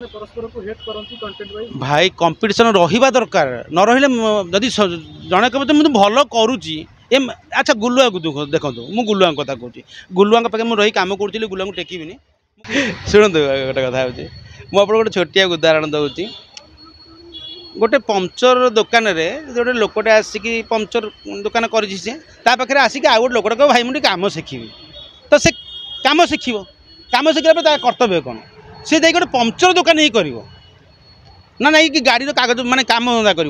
परस्पर को hate करंती content wise भाई कंपटीशन रहिबा दरकार न रहिले जदि जने कहबे तो भल करूची अच्छा गुलुआ को देखो मु गुलुआ कथा कहूँ गुलुआ पाखे मुझे रही कम करूँ गुलुआ को टेकिबिनी शुणु गोटे कथा मुझे गोटे छोटिया उदाहरण दूसरी गोटे पंचर दुकान में गोटे लोकटे आसिक पंचर दुकान कर आसिक आउ गोटे लोकटा कह भाई मुझे कम शिखी तो से कम शिख कम शिखला कर्तव्य कौन सी गोटे पंचर दुकान ही कर ना नहीं कि गाड़ी कागज माने काम धंदा कर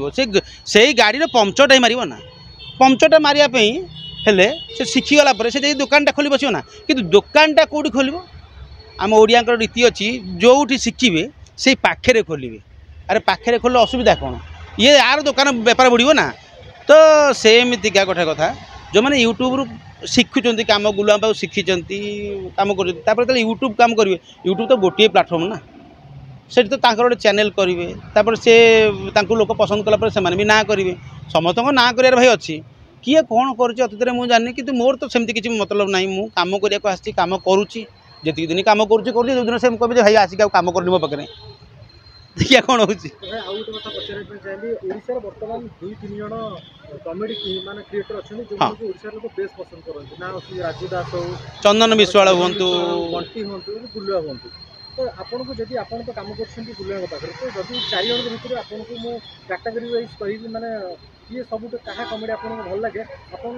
से गाड़ी पंचरटा ही मार ना पंचरटा मारे हेले से शिखीगला से दुकानटा खोली बस ना कि दुकानटा कौटी खोल आम ओडिया रीति अच्छी जो शिखे से पाखे खोलें अरे पाखे खोल असुविधा कौन ये यार दुकान बेपार बढ़ो ना तो सेमतिका गोटे कथा जो मैंने यूट्यूब रु शिखुंट कम गुलुआ पाक शिखी कम कर यूट्यूब कम करेंगे यूट्यूब तो गोटे प्लाटफर्म ना से तो गोटे चैनल करेंगे से लोक पसंद कलापर से भी ना करेंगे समस्त ना कर भाई अच्छी किए कौन कर मुझे जानी कि मोर तो सेमती किसी मतलब ना मुझे कम करने आसी कम करुच्ची जी दिन कम कर से कह भाई आसिक कम कर मो पाखे देखिए कौन हो बर्तमान 2-3 जन कॉमेडी माने क्रिएटर अच्छे जो लोग बेस पसंद करते ना राजू दास हो चंदन विश्वाल हूँ बंटी हूँ गुलुआ हूँ तो आपन को जदि आपन तो काम कर गुलुआ पाखे तो जदि 4 जन भितर आपन को मो कैटेगरी वाइज कहि माने ये सब कहा कॉमेडी आपन को भल लगे आपन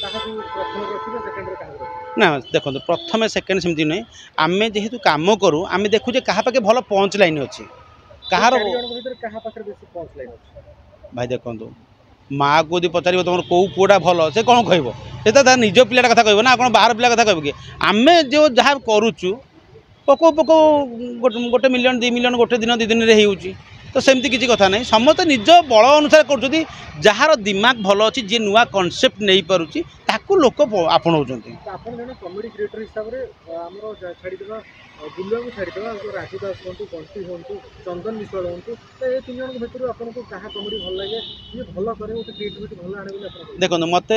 कहा प्रथम रखिबे सेकंड रे कहा ना देखो प्रथम सेकंड सेमती नहीं आम जेहेतु कम करूँ आम देखुचे क्या पाखे भल पंच लाइन अच्छी कहार भाई देखो माँ को यदि पचार तुम कौ पुआ भल से कौन कह से निज पिलाटा कथा कह ना कौन बाहर पिला कथा कह कि आम जो जहाँ करुचु पको पको गोटे मिलियन 2 मिलियन गोटे दिन 2 दिन हो तो सेमती किसी कथा नहीं समस्त निज बल अनुसार कर जार दिमाग भल अच्छी जी नुआ कनसेप्ट नहीं पारुची ताकू लोक आपणाऊँ कॉमेडी क्रिएटर हिसाब से छाड़ीदा गुलुआ को छाड़ीदा राजू दास हूँ बंटी हूँ चंदन विश्वाल हूँ तो ये 3 जन भर आपको क्या कॉमेडी भल लगे ये भल करे क्रिएटिविटी भल आने देखो मत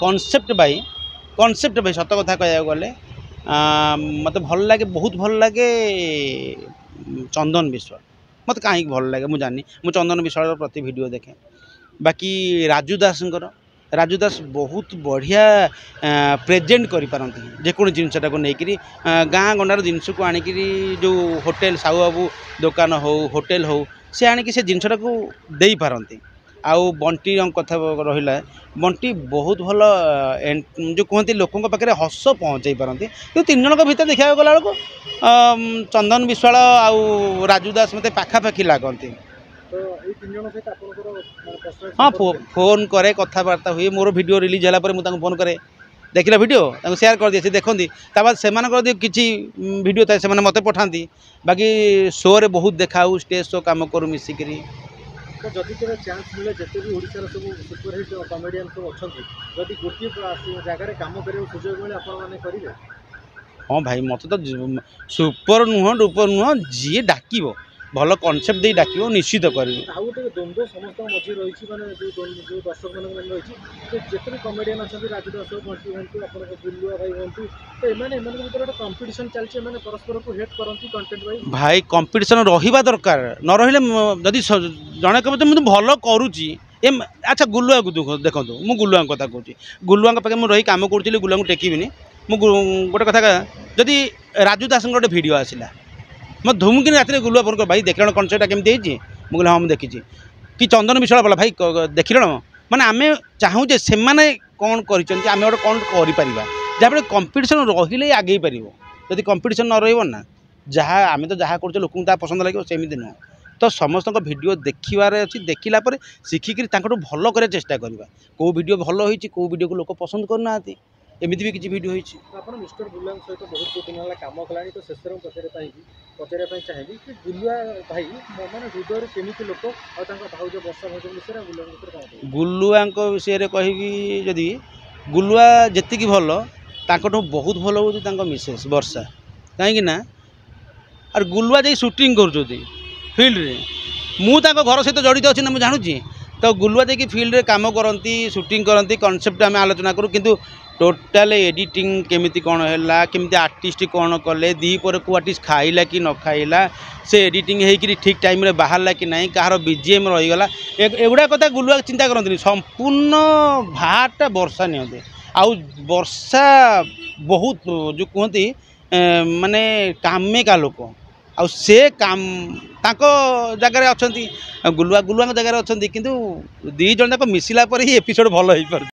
कनसेप्ट भाई सत कथा कह गले मत भल लगे बहुत भल लगे चंदन विश्वाल मत कहीं भल लगे मुझे जानी मुझे चंदन विश्वाल प्रति वीडियो देखे बाकी राजू दास बहुत बढ़िया प्रेजेंट करिपारंती जेकोन जिनसटा को लेकिन गाँ गंडार जिनस को आणिक जो होटेल साहू बाबू दुकान हो होटेल हो से आणिक से जिनसटा को दे पारंती आउ बंटी कथा रहा बंटी बहुत भल जो कहते लोकों पाखे हस पहुँचाई पारती कि 3 जन भर देखा गला बेलू चंदन विश्वाल आउ राजू दास मत पाखापाखि लगती हाँ फोन करे कथबार्ता हुए मोर वीडियो रिलीज है मुझे फोन करे देखला वीडियो शेयर कर दिए देखती ताबाद से किसी वीडियो था से मत पठाती बाकी शो रे बहुत देखा स्टेज शो कम करूँ मिसिकी तो जदि केवल चांस मिले जिते भी ओडिशार सब सुपरहिट कॉमेडियन सब अच्छा जदि गोटे जगह काम कर सुजोग मिले आपने हाँ भाई मत तो सुपर नुह डुपर नुह जी डाक भल कनसेप्ट दे डाक निश्चित कर द्वंद्व समस्त मझे रही जो दर्शक मान रही जिते भी कॉमेडियन अच्छा राजू दास बंटी हूँ आप गुलुआ भाई हूँ तो एम गोटे कंपटीशन चलती परस्पर को हेट करती कंटेंट वाइज भाई कंपटीशन रहिबा दरकार न रहिले जदि जने कहबे तो मुझे भल करूची अच्छा गुलुआ को देखो मु गुलुआ कथा कहूँ गुलुआ पाखे मुझे रही कम करूँ गुलुआ को टेकिबिनी गोटे कथा जदि राजू दास गोटे वीडियो आसला मैं धूमकिन रात गुलुआ फोन कर भाई देख कनसेप्टा केमती मुझे कहले हाँ मुझे देखी कि चंदन विश्वाल बोला भाई देख माने आम चाहूजे से कौन कर कौन कर जहाँ कंपटीशन रही आगे पार जदि कंपटीशन न रहा जहाँ आम तो जहाँ कर लोक पसंद लगे सेमती नुह तो समस्त वीडियो देखार अच्छी देखला शिखिकी भल कर चेष्टा करवा कौ वीडियो भल होती कौ वीडियो को लोक पसंद करना एमती भी किसी वीडियो होती मिस्टर गुलुआ सहित बहुत दिन है कम कला तो शेष पचारे चाहिए कि गुलुआ भाई मैंने हृदय केमी लोक भाज वर्षा भाज विषय गुलुआ विषय कहि जदि गुलुआ जी भल बहुत भल हो मिसेस वर्षा कहीं और गुलुआ जा सुटिंग कर फील्ड रे मु घर सहित जड़ित अच्छी ना मुझे जानूँ तो गुलुआ देखिए फिल्ड रे काम करती शूटिंग करती कनसेप्ट आम आलोचना करूँ किंतु टोटाल एडिटिंग केमिति कौन है केमिति आर्टिस्ट कौन कले दी पर को आर्टिस्ट खाइला कि न खाइला से एडिटिंग होकर ठीक टाइम रे बाहरला कि नहीं कहार बीजीएम रहीगला एगुड़ा कथा गुलुआ चिंता करते संपूर्ण भाटा वर्षा नियंते आउ वर्षा बहुत जो कहती माने कामे का लोक आउ से काम ताको जगह अच्छा गुलुआ गुलुआ जगह अच्छा किंतु दी जन जाक मिसिला पर ही एपिसोड भल हो पार।